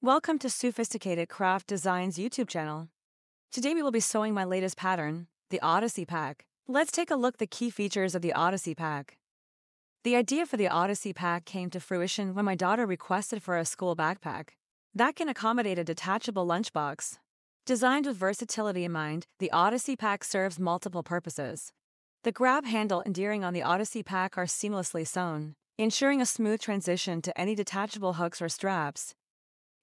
Welcome to Sewfisticated Craft Designs YouTube channel. Today we will be sewing my latest pattern, the Odyssey pack. Let's take a look at the key features of the Odyssey pack. The idea for the Odyssey pack came to fruition when my daughter requested for a school backpack that can accommodate a detachable lunchbox. Designed with versatility in mind, the Odyssey pack serves multiple purposes. The grab handle and D-ring on the Odyssey pack are seamlessly sewn, ensuring a smooth transition to any detachable hooks or straps.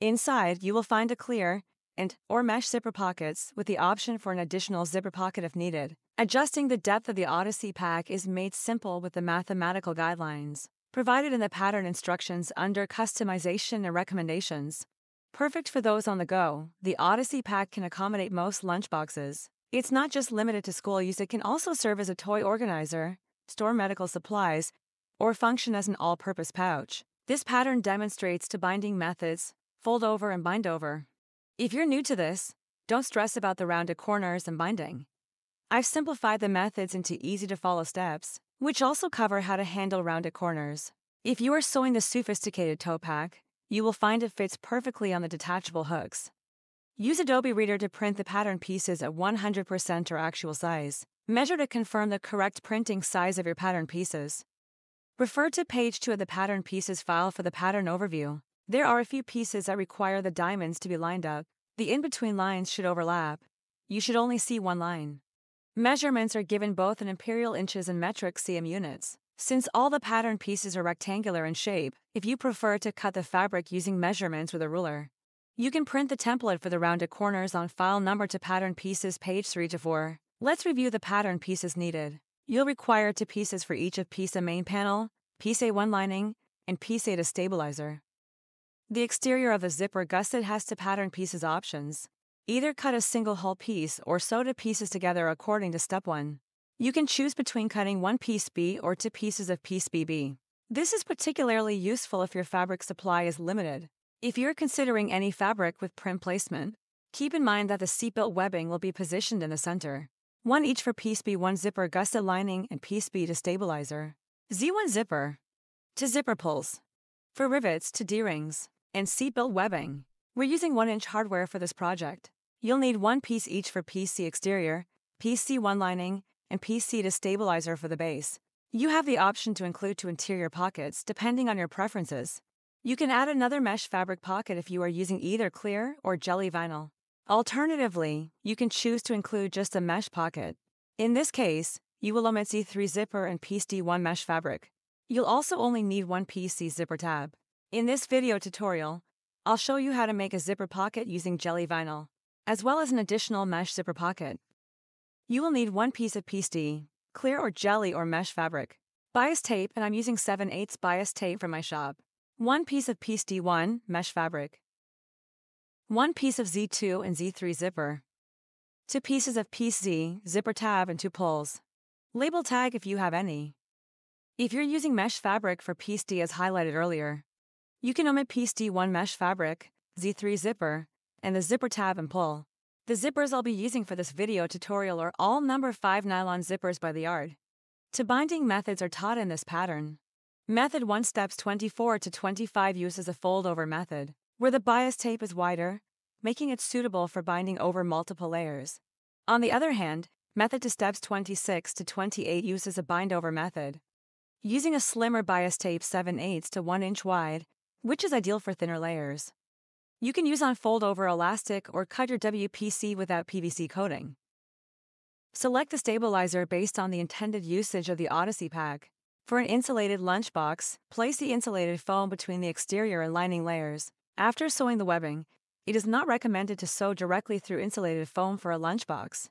Inside, you will find a clear or mesh zipper pockets with the option for an additional zipper pocket if needed. Adjusting the depth of the Odyssey pack is made simple with the mathematical guidelines provided in the pattern instructions under customization and recommendations. Perfect for those on the go, the Odyssey pack can accommodate most lunchboxes. It's not just limited to school use, it can also serve as a toy organizer, store medical supplies, or function as an all-purpose pouch. This pattern demonstrates two binding methods: fold over and bind over. If you're new to this, don't stress about the rounded corners and binding. I've simplified the methods into easy-to-follow steps, which also cover how to handle rounded corners. If you are sewing the Sewfisticated toe pack, you will find it fits perfectly on the detachable hooks. Use Adobe Reader to print the pattern pieces at 100% or actual size. Measure to confirm the correct printing size of your pattern pieces. Refer to page 2 of the pattern pieces file for the pattern overview. There are a few pieces that require the diamonds to be lined up. The in-between lines should overlap. You should only see one line. Measurements are given both in imperial inches and metric cm units. Since all the pattern pieces are rectangular in shape, if you prefer to cut the fabric using measurements with a ruler, you can print the template for the rounded corners on file number to pattern pieces page 3 to 4. Let's review the pattern pieces needed. You'll require 2 pieces for each of piece A main panel, piece A1 lining, and piece A to stabilizer. The exterior of the zipper gusset has 2 pattern pieces options. Either cut a single whole piece or sew 2 pieces together according to step 1. You can choose between cutting 1 piece B or 2 pieces of piece BB. This is particularly useful if your fabric supply is limited. If you're considering any fabric with print placement, keep in mind that the seatbelt webbing will be positioned in the center. 1 each for piece B1 zipper gusset lining and piece B to stabilizer. Z1 zipper to zipper pulls. For rivets to D-rings and seatbelt webbing, we're using 1-inch hardware for this project. You'll need 1 piece each for piece C exterior, piece C1 lining, and piece C to stabilizer for the base. You have the option to include 2 interior pockets depending on your preferences. You can add another mesh fabric pocket if you are using either clear or jelly vinyl. Alternatively, you can choose to include just a mesh pocket. In this case, you will omit Z3 zipper and piece D1 mesh fabric. You'll also only need 1 piece C zipper tab. In this video tutorial, I'll show you how to make a zipper pocket using jelly vinyl, as well as an additional mesh zipper pocket. You will need 1 piece of piece D, clear or jelly or mesh fabric, bias tape, and I'm using 7/8 bias tape from my shop. 1 piece of piece D1 mesh fabric. 1 piece of Z2 and Z3 zipper. 2 pieces of piece Z, zipper tab, and 2 pulls. Label tag if you have any. If you're using mesh fabric for piece D as highlighted earlier, you can omit piece D1 mesh fabric, Z3 zipper, and the zipper tab and pull. The zippers I'll be using for this video tutorial are all number 5 nylon zippers by the yard. 2 binding methods are taught in this pattern. Method 1 steps 24 to 25 uses a fold-over method, where the bias tape is wider, making it suitable for binding over multiple layers. On the other hand, method 2 steps 26 to 28 uses a bind-over method, using a slimmer bias tape 7/8 to 1 inch wide, which is ideal for thinner layers. You can use on fold-over elastic or cut your WPC without PVC coating. Select the stabilizer based on the intended usage of the Odyssey pack. For an insulated lunchbox, place the insulated foam between the exterior and lining layers. After sewing the webbing, it is not recommended to sew directly through insulated foam for a lunchbox.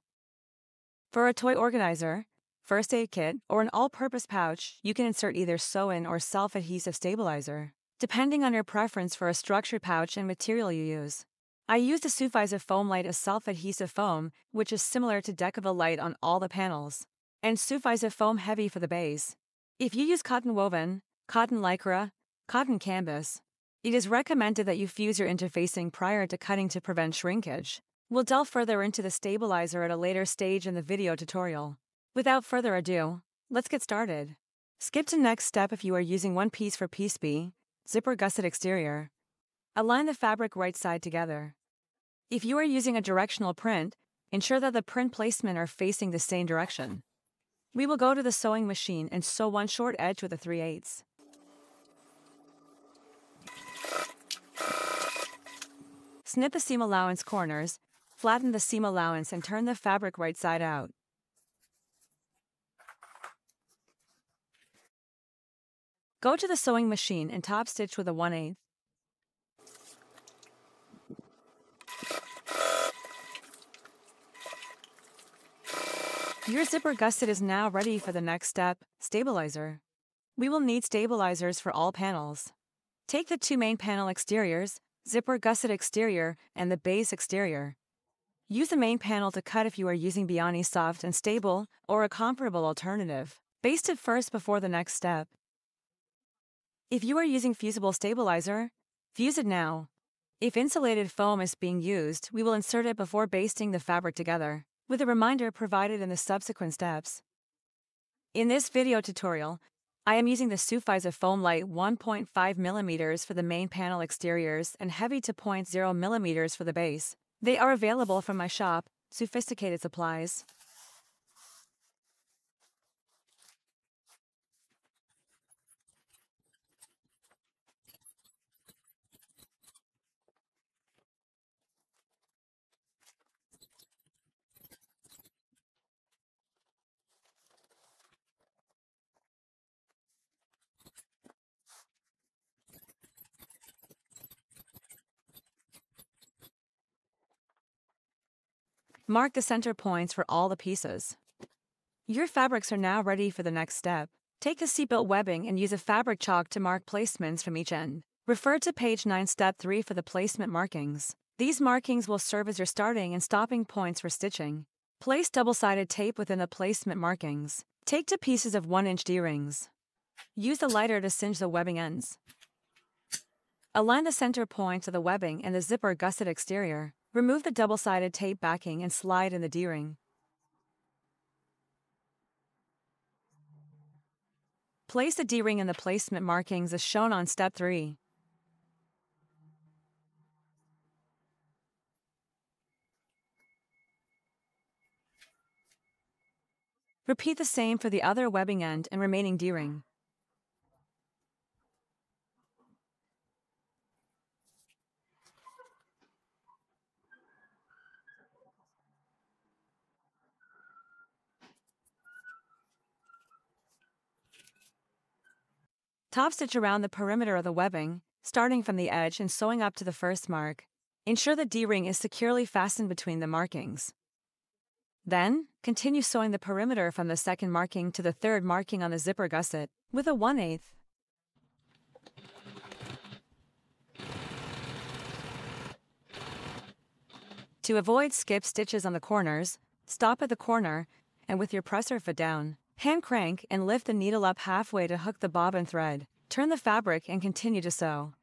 For a toy organizer, first aid kit, or an all-purpose pouch, you can insert either sew-in or self-adhesive stabilizer, depending on your preference for a structured pouch and material you use. I used a Sewfisticated foam light as self-adhesive foam, which is similar to Decavil light on all the panels, and Sewfisticated foam heavy for the base. If you use cotton woven, cotton lycra, cotton canvas, it is recommended that you fuse your interfacing prior to cutting to prevent shrinkage. We'll delve further into the stabilizer at a later stage in the video tutorial. Without further ado, let's get started. Skip to next step if you are using 1 piece for piece B, zipper gusset exterior. Align the fabric right side together. If you are using a directional print, ensure that the print placement are facing the same direction. We will go to the sewing machine and sew one short edge with a 3/8. Snip the seam allowance corners, flatten the seam allowance and turn the fabric right side out. Go to the sewing machine and top stitch with a 1/8. Your zipper gusset is now ready for the next step, stabilizer. We will need stabilizers for all panels. Take the two main panel exteriors, zipper gusset exterior, and the base exterior. Use the main panel to cut if you are using Biani Soft and Stable or a comparable alternative. Baste it first before the next step. If you are using fusible stabilizer, fuse it now. If insulated foam is being used, we will insert it before basting the fabric together, with a reminder provided in the subsequent steps. In this video tutorial, I am using the Sewfisticated Foam Light 1.5 mm for the main panel exteriors and heavy 2.0 mm for the base. They are available from my shop, Sewfisticated Supplies. Mark the center points for all the pieces. Your fabrics are now ready for the next step. Take the seatbelt webbing and use a fabric chalk to mark placements from each end. Refer to page 9 step 3 for the placement markings. These markings will serve as your starting and stopping points for stitching. Place double-sided tape within the placement markings. Take 2 pieces of 1-inch D-rings. Use the lighter to singe the webbing ends. Align the center point to the webbing and the zipper gusset exterior. Remove the double-sided tape backing and slide in the D-ring. Place the D-ring in the placement markings as shown on step 3. Repeat the same for the other webbing end and remaining D-ring. Top stitch around the perimeter of the webbing, starting from the edge and sewing up to the first mark. Ensure the D-ring is securely fastened between the markings. Then, continue sewing the perimeter from the second marking to the third marking on the zipper gusset, with a 1/8. To avoid skip stitches on the corners, stop at the corner, and with your presser foot down, hand crank and lift the needle up halfway to hook the bobbin thread. Turn the fabric and continue to sew.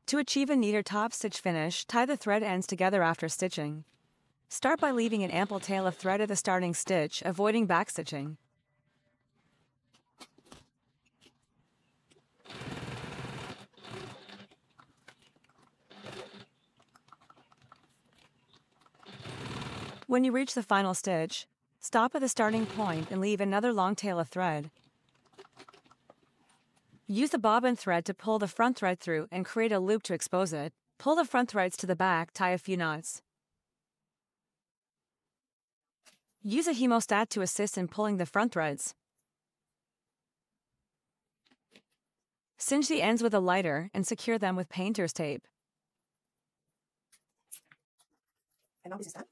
To achieve a neater top stitch finish, tie the thread ends together after stitching. Start by leaving an ample tail of thread at the starting stitch, avoiding backstitching. When you reach the final stitch, stop at the starting point and leave another long tail of thread. Use the bobbin thread to pull the front thread through and create a loop to expose it. Pull the front threads to the back, tie a few knots. Use a hemostat to assist in pulling the front threads. Cinch the ends with a lighter and secure them with painter's tape. And now this is done.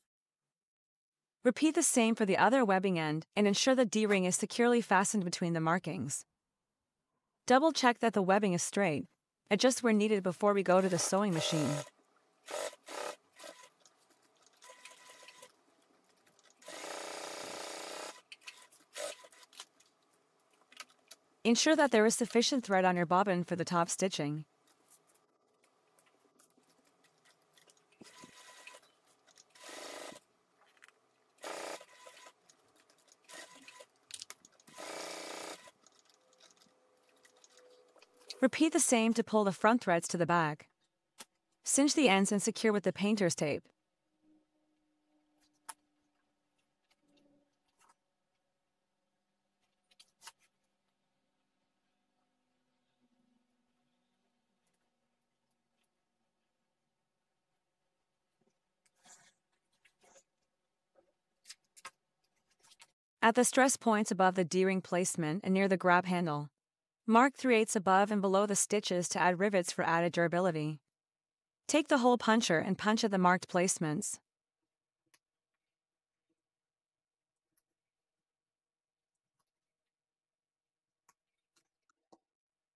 Repeat the same for the other webbing end and ensure the D-ring is securely fastened between the markings. Double check that the webbing is straight. Adjust where needed before we go to the sewing machine. Ensure that there is sufficient thread on your bobbin for the top stitching. Repeat the same to pull the front threads to the back. Cinch the ends and secure with the painter's tape. At the stress points above the D-ring placement and near the grab handle, mark 3/8 above and below the stitches to add rivets for added durability. Take the hole puncher and punch at the marked placements.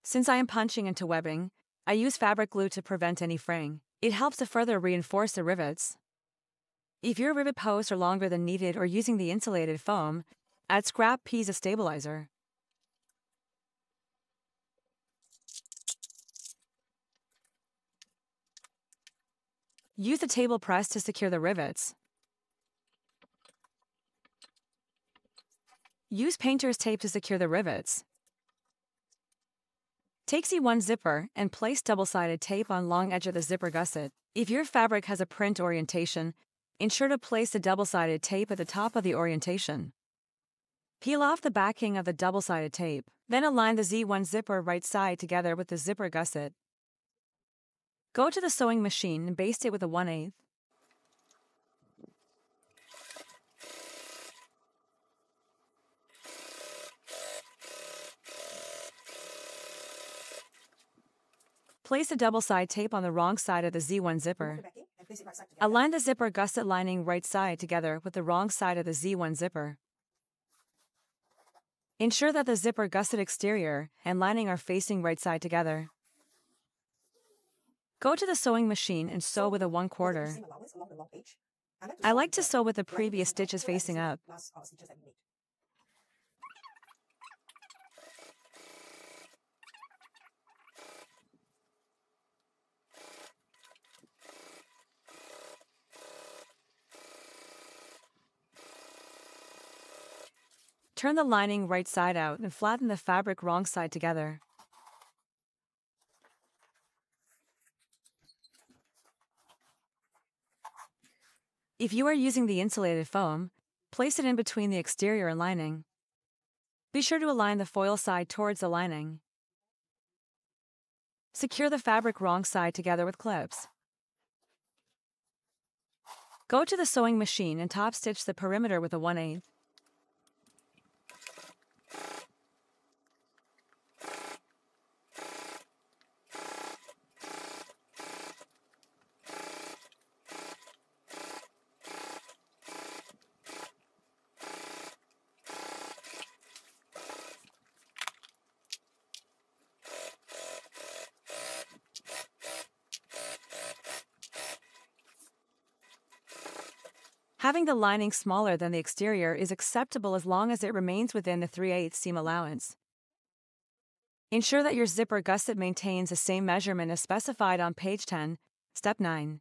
Since I am punching into webbing, I use fabric glue to prevent any fraying. It helps to further reinforce the rivets. If your rivet posts are longer than needed or using the insulated foam, add scrap pea as a stabilizer. Use the table press to secure the rivets. Use painter's tape to secure the rivets. Take C1 zipper and place double-sided tape on long edge of the zipper gusset. If your fabric has a print orientation, ensure to place the double-sided tape at the top of the orientation. Peel off the backing of the double-sided tape, then align the Z1 zipper right side together with the zipper gusset. Go to the sewing machine and baste it with a 1/8. Place the double-side tape on the wrong side of the Z1 zipper. Align the zipper gusset lining right side together with the wrong side of the Z1 zipper. Ensure that the zipper gusset exterior and lining are facing right side together. Go to the sewing machine and sew with a 1/4. I like to sew with the previous stitches facing up. Turn the lining right side out and flatten the fabric wrong side together. If you are using the insulated foam, place it in between the exterior and lining. Be sure to align the foil side towards the lining. Secure the fabric wrong side together with clips. Go to the sewing machine and top stitch the perimeter with a 1/8. Having the lining smaller than the exterior is acceptable as long as it remains within the 3/8 seam allowance. Ensure that your zipper gusset maintains the same measurement as specified on page 10, step 9.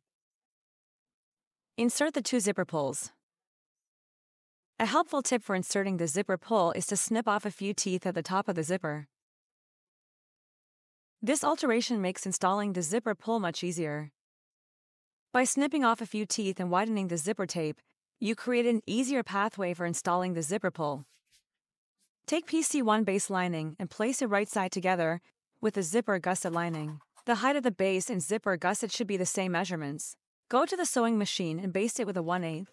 Insert the 2 zipper pulls. A helpful tip for inserting the zipper pull is to snip off a few teeth at the top of the zipper. This alteration makes installing the zipper pull much easier. By snipping off a few teeth and widening the zipper tape, you create an easier pathway for installing the zipper pull. Take PC1 base lining and place it right side together with the zipper gusset lining. The height of the base and zipper gusset should be the same measurements. Go to the sewing machine and baste it with a 1/8.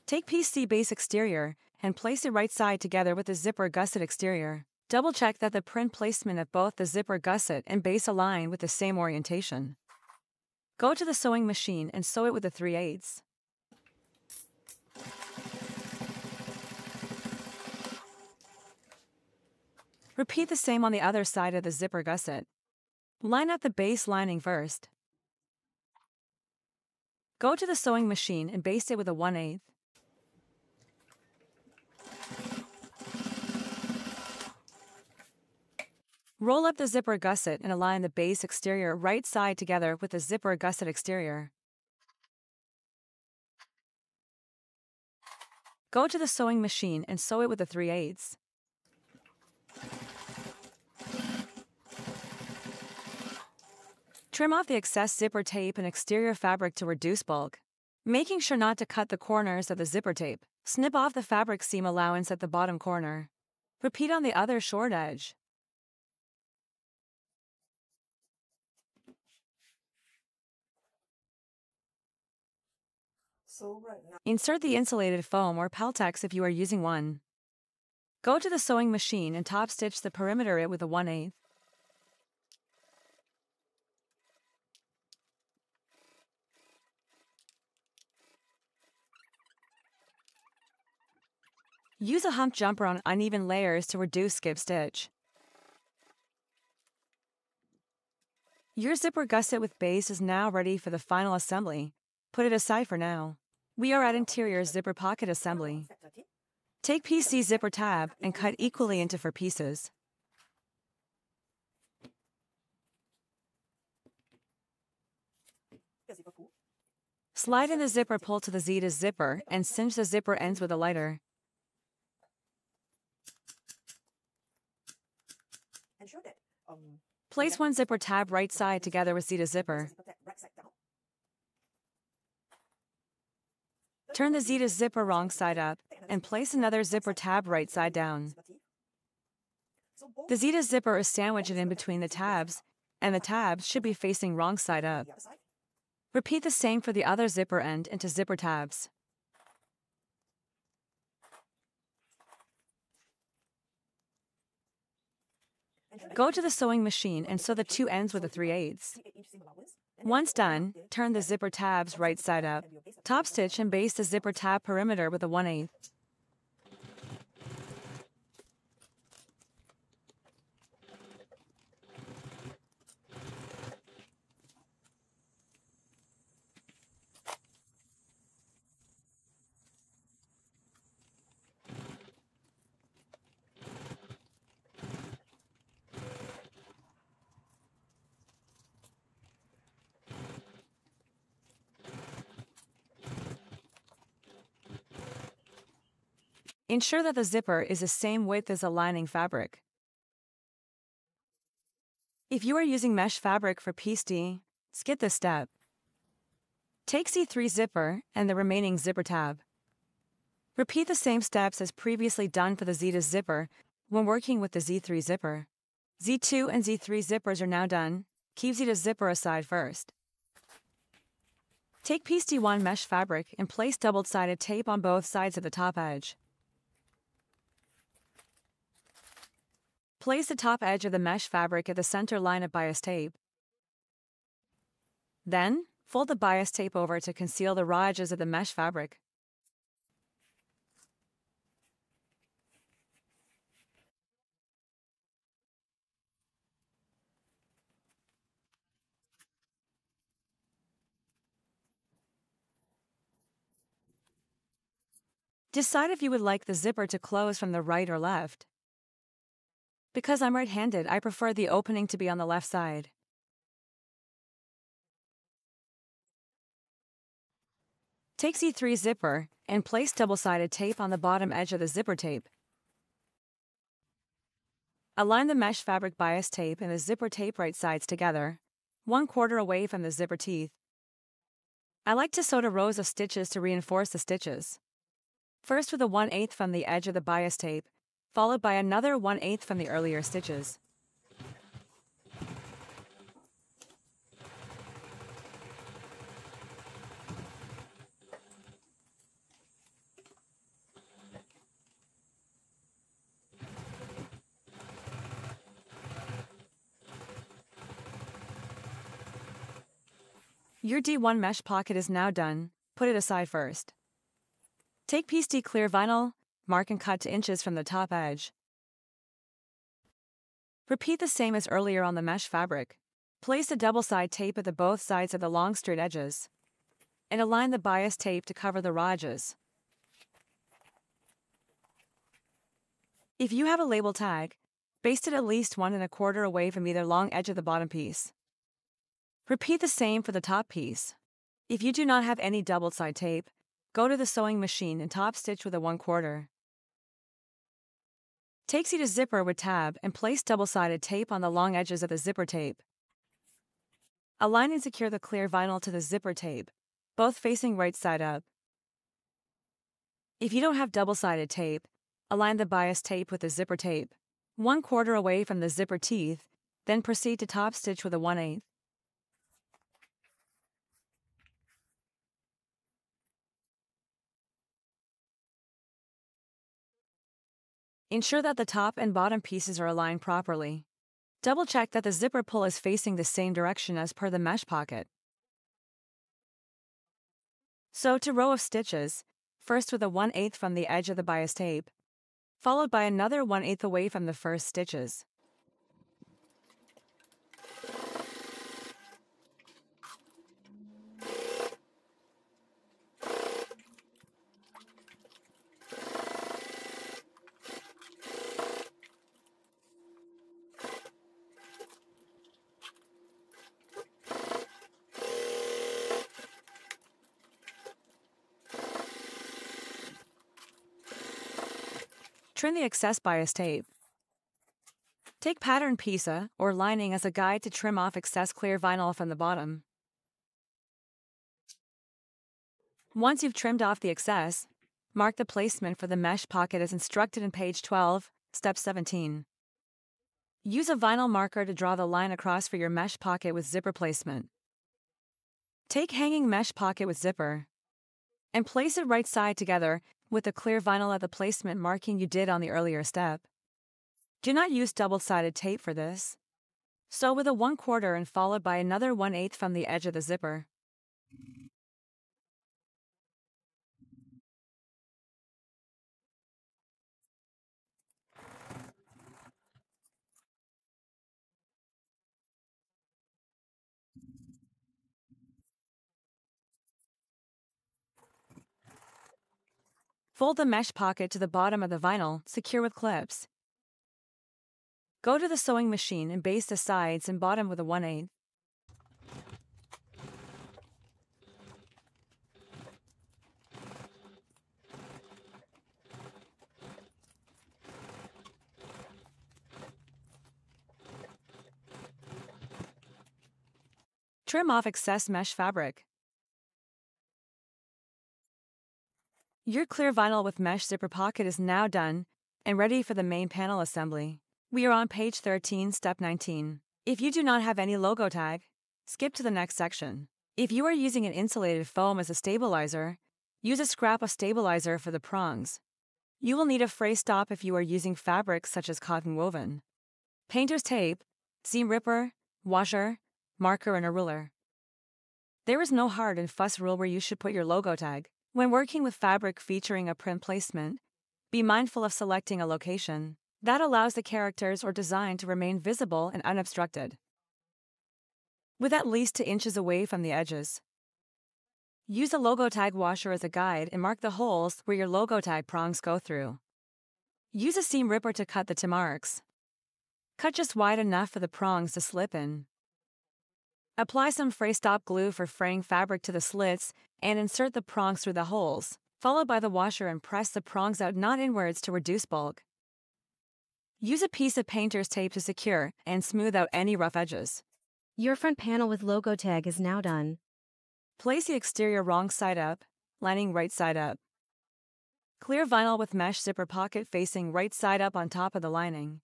Take PC base exterior and place it right side together with the zipper gusset exterior. Double check that the print placement of both the zipper gusset and base align with the same orientation. Go to the sewing machine and sew it with a 3/8. Repeat the same on the other side of the zipper gusset. Line up the base lining first. Go to the sewing machine and baste it with a 1/8. Roll up the zipper gusset and align the base exterior right side together with the zipper gusset exterior. Go to the sewing machine and sew it with a 3/8. Trim off the excess zipper tape and exterior fabric to reduce bulk. Making sure not to cut the corners of the zipper tape, snip off the fabric seam allowance at the bottom corner. Repeat on the other short edge. So right now, Insert the insulated foam or Peltex if you are using one. Go to the sewing machine and top stitch the perimeter it with a 1/8. Use a hump jumper on uneven layers to reduce skip stitch. Your zipper gusset with base is now ready for the final assembly. Put it aside for now. We are at interior zipper pocket assembly. step 13. Take PC zipper tab and cut equally into 4 pieces. The zipper pull. Slide in the zipper pull to the Z to zipper and cinch the zipper ends with a lighter. Ensure that Place one zipper tab right side together with Z to zipper. zipper tab right side down. Turn the Z to zipper wrong side up and place another zipper tab right side down. Zipper teeth. So both The Z to zipper is sandwiched in between the tabs, and the tabs should be facing wrong side up. the other side. Repeat the same for the other zipper end into zipper tabs. Ensure that Go to the sewing machine and sew the 2 ends with a 3/8. 3/8 seam allowance. And then Once open up done, the turn the tab zipper tabs right side up. and we'll base the Top tab stitch and base the zipper tab perimeter with a 1/8. Ensure that the zipper is the same width as the lining fabric. If you are using mesh fabric for piece D, skip this step. Take C3 zipper and the remaining zipper tab. Repeat the same steps as previously done for the Z to zipper when working with the Z3 zipper. Z2 and Z3 zippers are now done. Keep Z to zipper aside first. Take piece D1 mesh fabric and place double-sided tape on both sides of the top edge. Place the top edge of the mesh fabric at the center line of bias tape. Then, fold the bias tape over to conceal the raw edges of the mesh fabric. Decide if you would like the zipper to close from the right or left. Because I'm right-handed, I prefer the opening to be on the left side. Take C3 zipper and place double-sided tape on the bottom edge of the zipper tape. Align the mesh fabric bias tape and the zipper tape right sides together, 1/4 away from the zipper teeth. I like to sew to rows of stitches to reinforce the stitches. First with a 1/8 from the edge of the bias tape, followed by another 1/8 from the earlier stitches. Your D1 mesh pocket is now done, put it aside first. Take piece D clear vinyl, mark and cut to inches from the top edge. Repeat the same as earlier on the mesh fabric. Place the double-side tape at the both sides of the long straight edges. And align the bias tape to cover the raw edges. If you have a label tag, baste it at least 1 1/4 away from either long edge of the bottom piece. Repeat the same for the top piece. If you do not have any double-side tape, go to the sewing machine and top stitch with a 1/4. Take C to zipper with tab and place double-sided tape on the long edges of the zipper tape. Align and secure the clear vinyl to the zipper tape, both facing right side up. If you don't have double-sided tape, align the bias tape with the zipper tape, 1/4 away from the zipper teeth, then proceed to top stitch with a 1/8. Ensure that the top and bottom pieces are aligned properly. Double-check that the zipper pull is facing the same direction as per the mesh pocket. Sew to row of stitches, first with a 1/8 from the edge of the bias tape, followed by another 1/8 away from the first stitches. Trim the excess bias tape. Take pattern piece or lining as a guide to trim off excess clear vinyl from the bottom. Once you've trimmed off the excess, mark the placement for the mesh pocket as instructed in page 12, step 17. Use a vinyl marker to draw the line across for your mesh pocket with zipper placement. Take hanging mesh pocket with zipper and place it right side together with the clear vinyl at the placement marking you did on the earlier step. Do not use double-sided tape for this. Sew with a 1/4 and followed by another 1/8 from the edge of the zipper. Fold the mesh pocket to the bottom of the vinyl, secure with clips. Go to the sewing machine and baste the sides and bottom with a 1/8. Trim off excess mesh fabric. Your clear vinyl with mesh zipper pocket is now done and ready for the main panel assembly. We are on page 13, step 19. If you do not have any logo tag, skip to the next section. If you are using an insulated foam as a stabilizer, use a scrap of stabilizer for the prongs. You will need a fray stop if you are using fabrics such as cotton woven, painter's tape, seam ripper, washer, marker, and a ruler. There is no hard and fuss rule where you should put your logo tag. When working with fabric featuring a print placement, be mindful of selecting a location that allows the characters or design to remain visible and unobstructed, with at least 2 inches away from the edges. Use a logo tag washer as a guide and mark the holes where your logo tag prongs go through. Use a seam ripper to cut the to marks. Cut just wide enough for the prongs to slip in. Apply some fray stop glue for fraying fabric to the slits and insert the prongs through the holes, followed by the washer and press the prongs out not inwards to reduce bulk. Use a piece of painter's tape to secure and smooth out any rough edges. Your front panel with logo tag is now done. Place the exterior wrong side up, lining right side up. Clear vinyl with mesh zipper pocket facing right side up on top of the lining.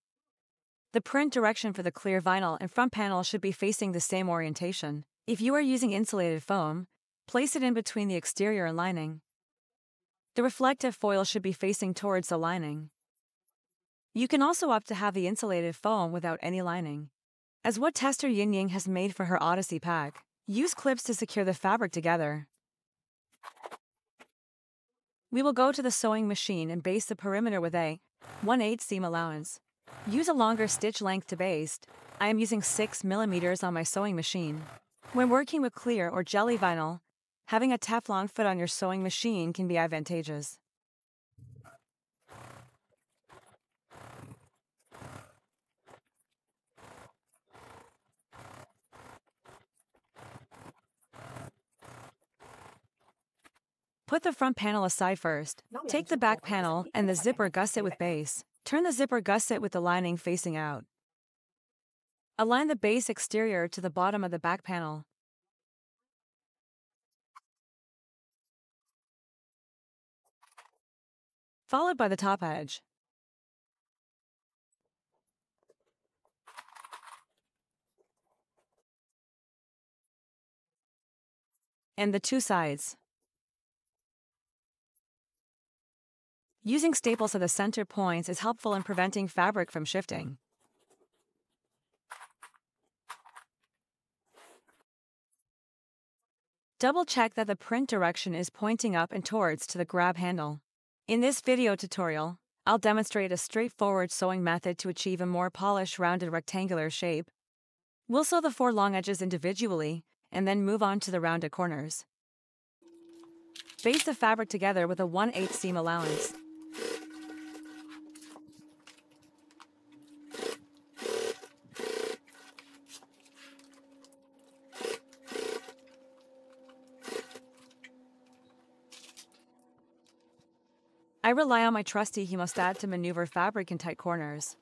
The print direction for the clear vinyl and front panel should be facing the same orientation. If you are using insulated foam, place it in between the exterior and lining. The reflective foil should be facing towards the lining. You can also opt to have the insulated foam without any lining, as what tester Yin Ying has made for her Odyssey pack. Use clips to secure the fabric together. We will go to the sewing machine and baste the perimeter with a 1/8 seam allowance. Use a longer stitch length to baste. I am using 6 mm on my sewing machine. When working with clear or jelly vinyl, having a Teflon foot on your sewing machine can be advantageous. Put the front panel aside first. Take the back panel and the zipper gusset with base. Turn the zipper gusset with the lining facing out. Align the base exterior to the bottom of the back panel. Followed by the top edge. And the two sides. Using staples at the center points is helpful in preventing fabric from shifting. Double-check that the print direction is pointing up and towards to the grab handle. In this video tutorial, I'll demonstrate a straightforward sewing method to achieve a more polished rounded rectangular shape. We'll sew the 4 long edges individually, and then move on to the rounded corners. Baste the fabric together with a 1/8 seam allowance. I rely on my trusty hemostat to maneuver fabric in tight corners.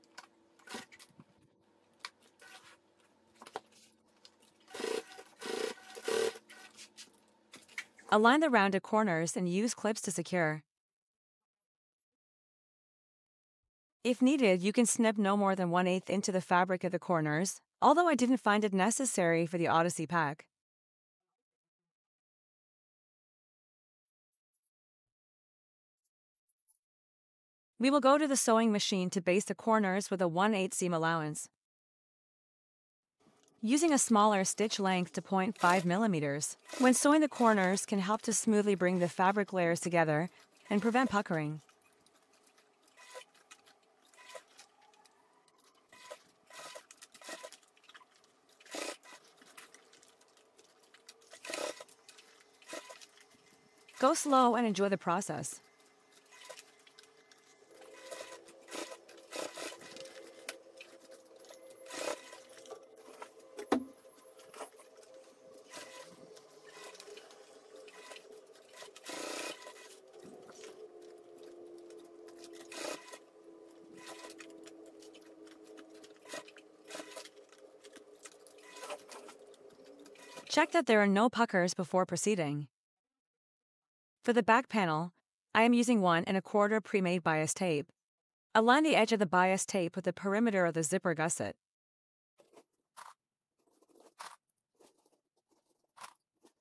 Align the rounded corners and use clips to secure. If needed, you can snip no more than 1/8 into the fabric at the corners, although I didn't find it necessary for the Odyssey pack. We will go to the sewing machine to baste the corners with a 1/8 seam allowance. Using a smaller stitch length to 0.5 millimeters, when sewing the corners can help to smoothly bring the fabric layers together and prevent puckering. Go slow and enjoy the process. Check that there are no puckers before proceeding. For the back panel, I am using 1 1/4 pre-made bias tape. Align the edge of the bias tape with the perimeter of the zipper gusset.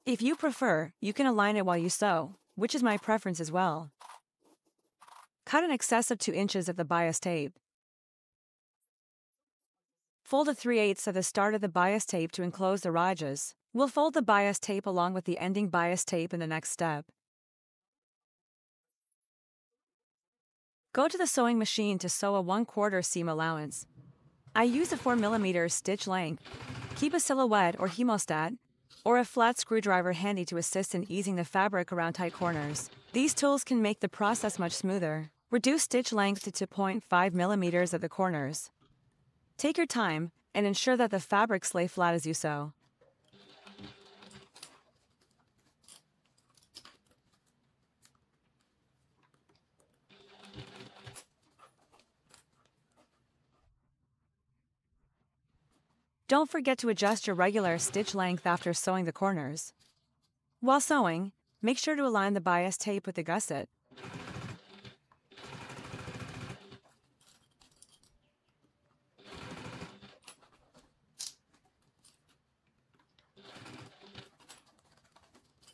If you prefer, you can align it while you sew, which is my preference as well. Cut in excess of 2 inches of the bias tape. Fold a 3/8 at the start of the bias tape to enclose the rajas. We'll fold the bias tape along with the ending bias tape in the next step. Go to the sewing machine to sew a 1/4 seam allowance. I use a 4 mm stitch length. Keep a silhouette or hemostat, or a flat screwdriver handy to assist in easing the fabric around tight corners. These tools can make the process much smoother. Reduce stitch length to 0.5 mm at the corners. Take your time and ensure that the fabrics lay flat as you sew. Don't forget to adjust your regular stitch length after sewing the corners. While sewing, make sure to align the bias tape with the gusset.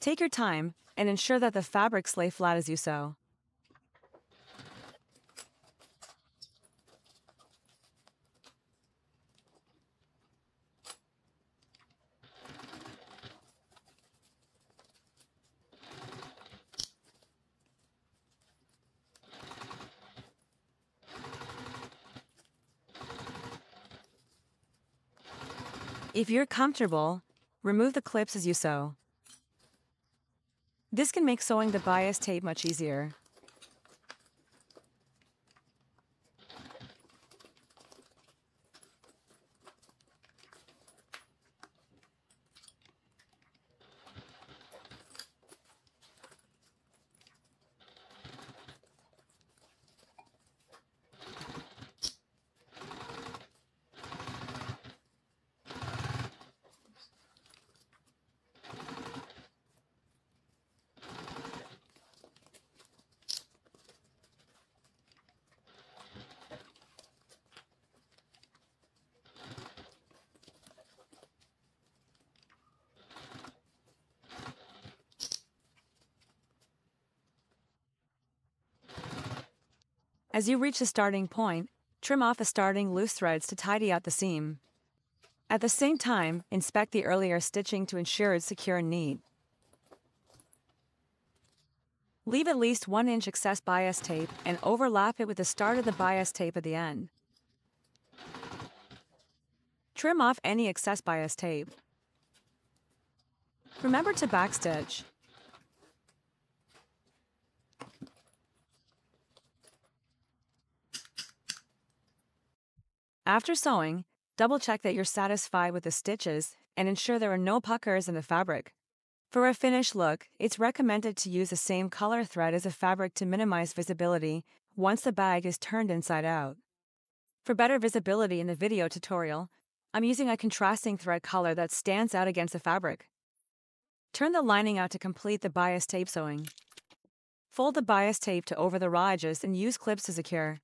Take your time and ensure that the fabrics lay flat as you sew. If you're comfortable, remove the clips as you sew. This can make sewing the bias tape much easier. As you reach the starting point, trim off the starting loose threads to tidy out the seam. At the same time, inspect the earlier stitching to ensure it's secure and neat. Leave at least 1 inch excess bias tape and overlap it with the start of the bias tape at the end. Trim off any excess bias tape. Remember to backstitch. After sewing, double-check that you're satisfied with the stitches and ensure there are no puckers in the fabric. For a finished look, it's recommended to use the same color thread as the fabric to minimize visibility once the bag is turned inside out. For better visibility in the video tutorial, I'm using a contrasting thread color that stands out against the fabric. Turn the lining out to complete the bias tape sewing. Fold the bias tape to over the raw edges and use clips to secure.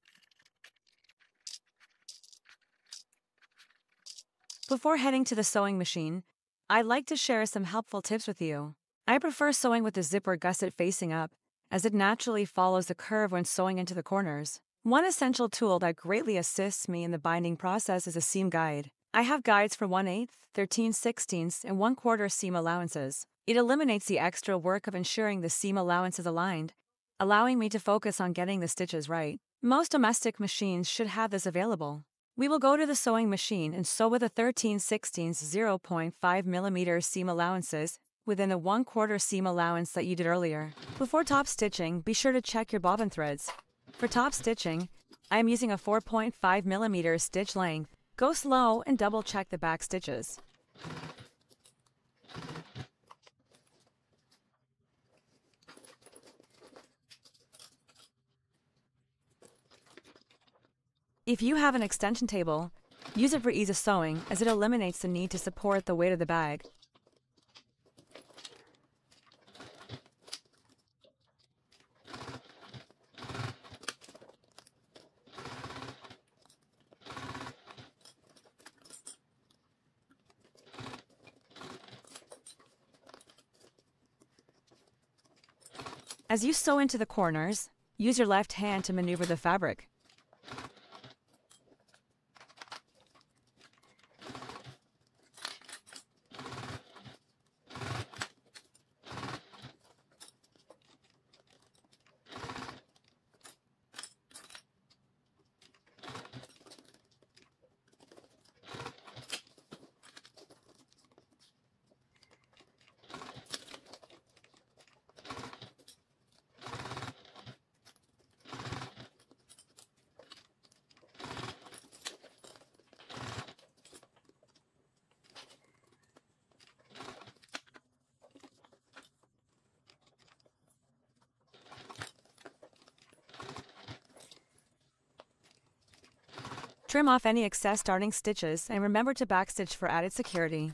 Before heading to the sewing machine, I'd like to share some helpful tips with you. I prefer sewing with the zipper gusset facing up, as it naturally follows the curve when sewing into the corners. One essential tool that greatly assists me in the binding process is a seam guide. I have guides for 1/8, 13/16, and 1/4 seam allowances. It eliminates the extra work of ensuring the seam allowance is aligned, allowing me to focus on getting the stitches right. Most domestic machines should have this available. We will go to the sewing machine and sew with a 13/16 0.5 mm seam allowances within the 1/4 seam allowance that you did earlier. Before top stitching, be sure to check your bobbin threads. For top stitching, I am using a 4.5 mm stitch length. Go slow and double check the back stitches. If you have an extension table, use it for ease of sewing as it eliminates the need to support the weight of the bag. As you sew into the corners, use your left hand to maneuver the fabric. Trim off any excess starting stitches and remember to backstitch for added security.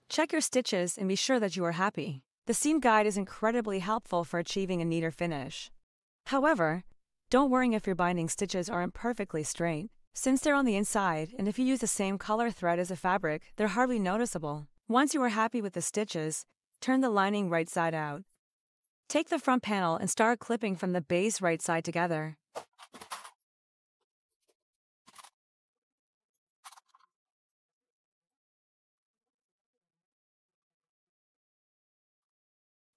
Check your stitches and be sure that you are happy. The seam guide is incredibly helpful for achieving a neater finish. However, don't worry if your binding stitches aren't perfectly straight, since they're on the inside, and if you use the same color thread as the fabric, they're hardly noticeable. Once you are happy with the stitches, turn the lining right side out. Take the front panel and start clipping from the base right side together.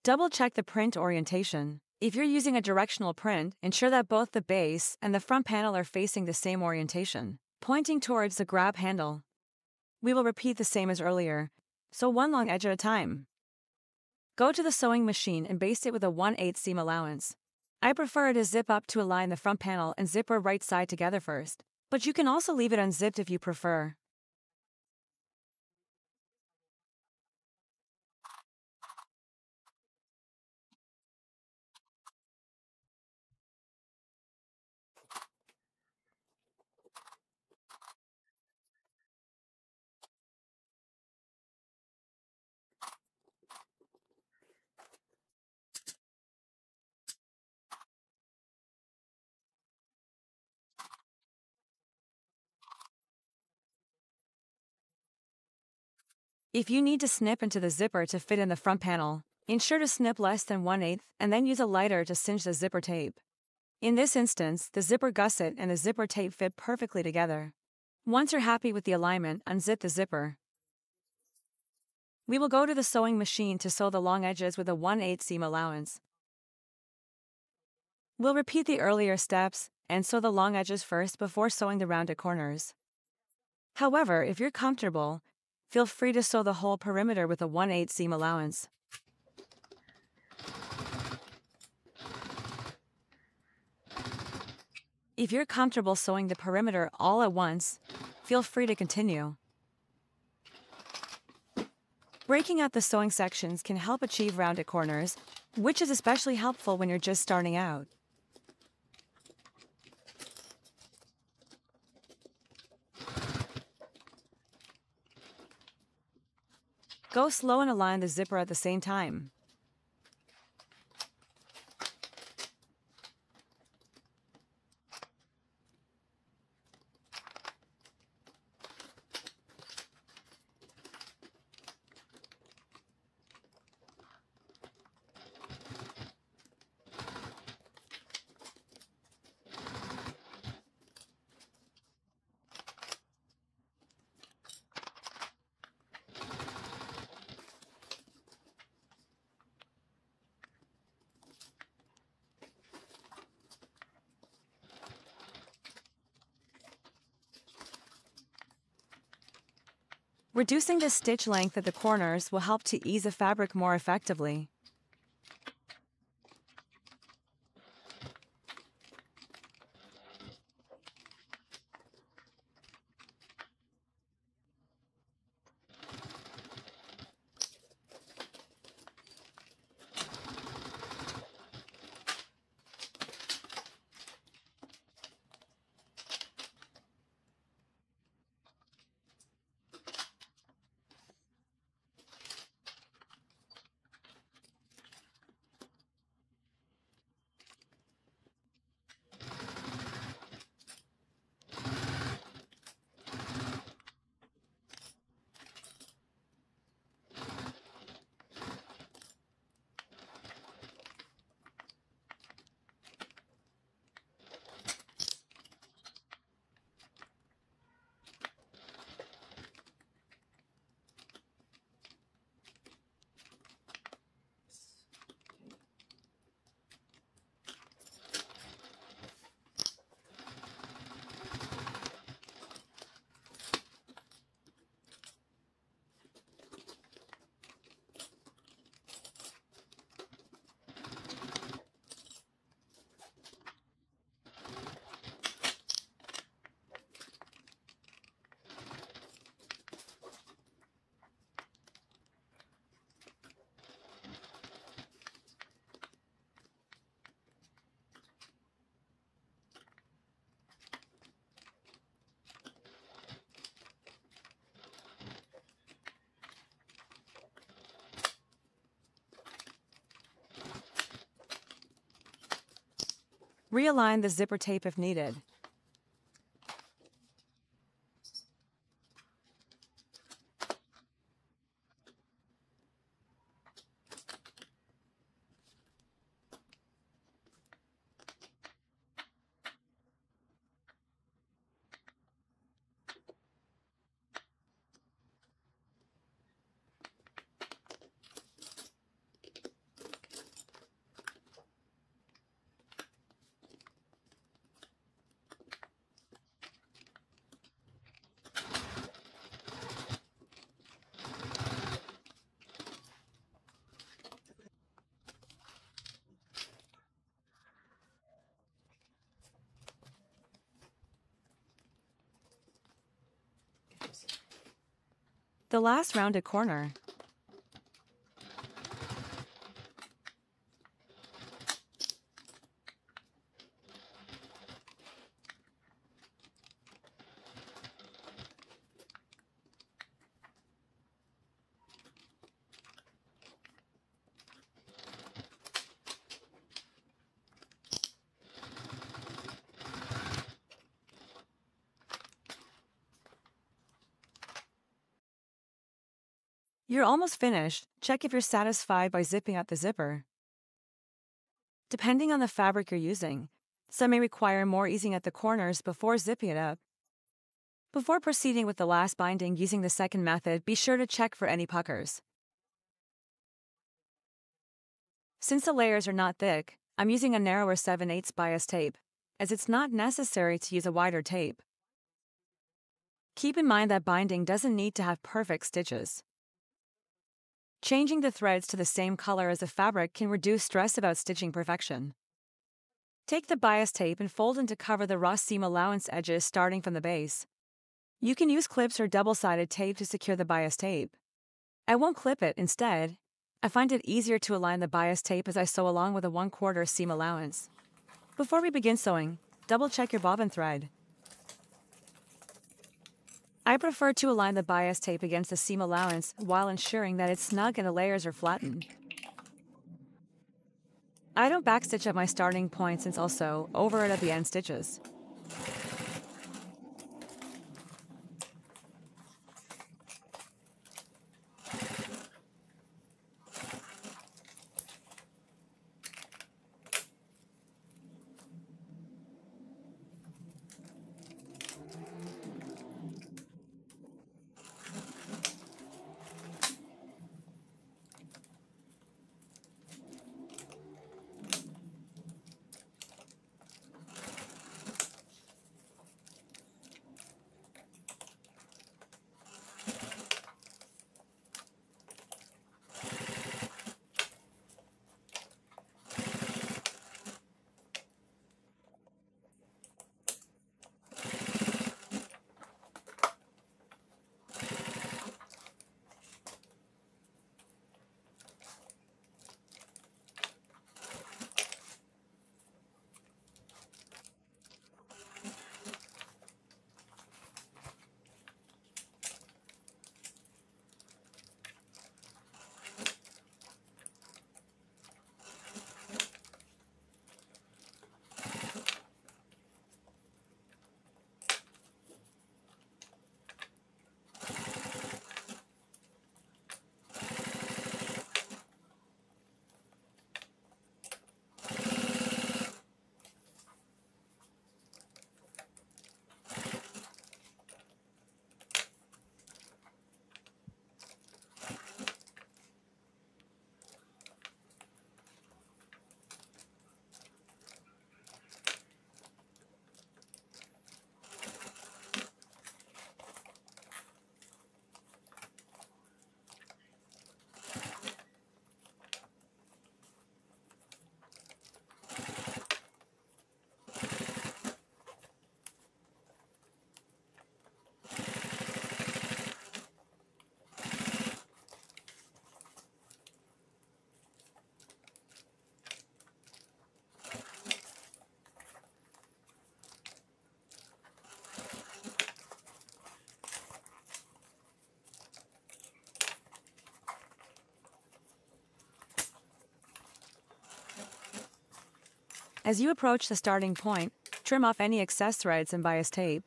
Double-check the print orientation. If you're using a directional print, ensure that both the base and the front panel are facing the same orientation, pointing towards the grab handle. We will repeat the same as earlier, so one long edge at a time. Go to the sewing machine and baste it with a 1/8 seam allowance. I prefer to zip up to align the front panel and zipper right side together first, but you can also leave it unzipped if you prefer. If you need to snip into the zipper to fit in the front panel, ensure to snip less than 1/8 and then use a lighter to cinch the zipper tape. In this instance, the zipper gusset and the zipper tape fit perfectly together. Once you're happy with the alignment, unzip the zipper. We will go to the sewing machine to sew the long edges with a 1/8 seam allowance. We'll repeat the earlier steps and sew the long edges first before sewing the rounded corners. However, if you're comfortable, feel free to sew the whole perimeter with a 1/8 seam allowance. If you're comfortable sewing the perimeter all at once, feel free to continue. Breaking out the sewing sections can help achieve rounded corners, which is especially helpful when you're just starting out. Go slow and align the zipper at the same time. Reducing the stitch length at the corners will help to ease the fabric more effectively. Realign the zipper tape if needed. The last rounded corner. You're almost finished. Check if you're satisfied by zipping out the zipper. Depending on the fabric you're using, some may require more easing at the corners before zipping it up. Before proceeding with the last binding using the second method, be sure to check for any puckers. Since the layers are not thick, I'm using a narrower 7/8 bias tape, as it's not necessary to use a wider tape. Keep in mind that binding doesn't need to have perfect stitches. Changing the threads to the same color as the fabric can reduce stress about stitching perfection. Take the bias tape and fold in to cover the raw seam allowance edges starting from the base. You can use clips or double-sided tape to secure the bias tape. I won't clip it, instead. I find it easier to align the bias tape as I sew along with a 1/4 seam allowance. Before we begin sewing, double-check your bobbin thread. I prefer to align the bias tape against the seam allowance while ensuring that it's snug and the layers are flattened. I don't backstitch at my starting point since I'll sew over it at the end stitches. As you approach the starting point, trim off any excess threads and bias tape,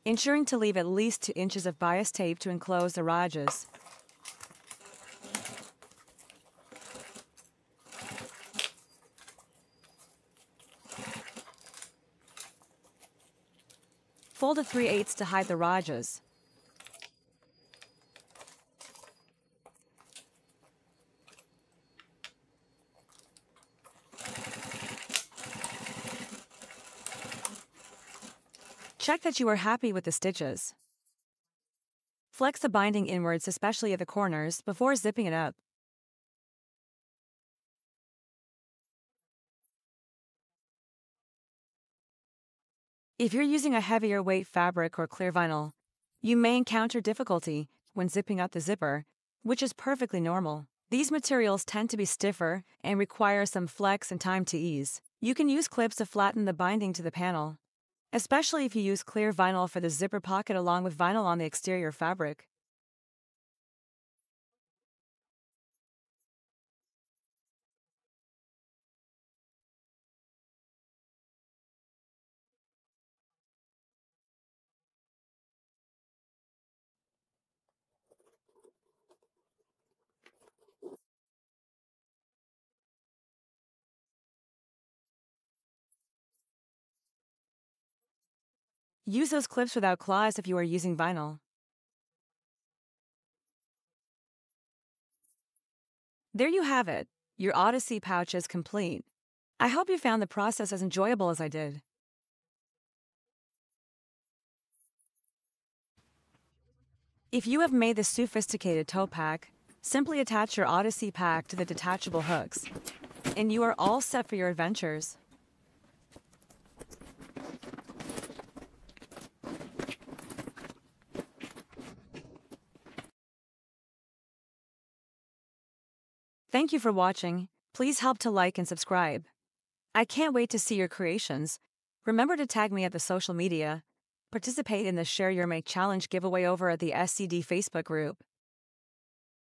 ensuring to leave at least 2 inches of bias tape to enclose the raw edges. Fold to 3/8 to hide the raw edges. Check that you are happy with the stitches. Flex the binding inwards, especially at the corners, before zipping it up. If you're using a heavier weight fabric or clear vinyl, you may encounter difficulty when zipping out the zipper, which is perfectly normal. These materials tend to be stiffer and require some flex and time to ease. You can use clips to flatten the binding to the panel, especially if you use clear vinyl for the zipper pocket along with vinyl on the exterior fabric. Use those clips without claws if you are using vinyl. There you have it. Your Odyssey pouch is complete. I hope you found the process as enjoyable as I did. If you have made the Sewfisticated tote pack, simply attach your Odyssey pack to the detachable hooks, and you are all set for your adventures. Thank you for watching. Please help to like and subscribe. I can't wait to see your creations. Remember to tag me at the social media. Participate in the Share Your Make Challenge giveaway over at the SCD Facebook group.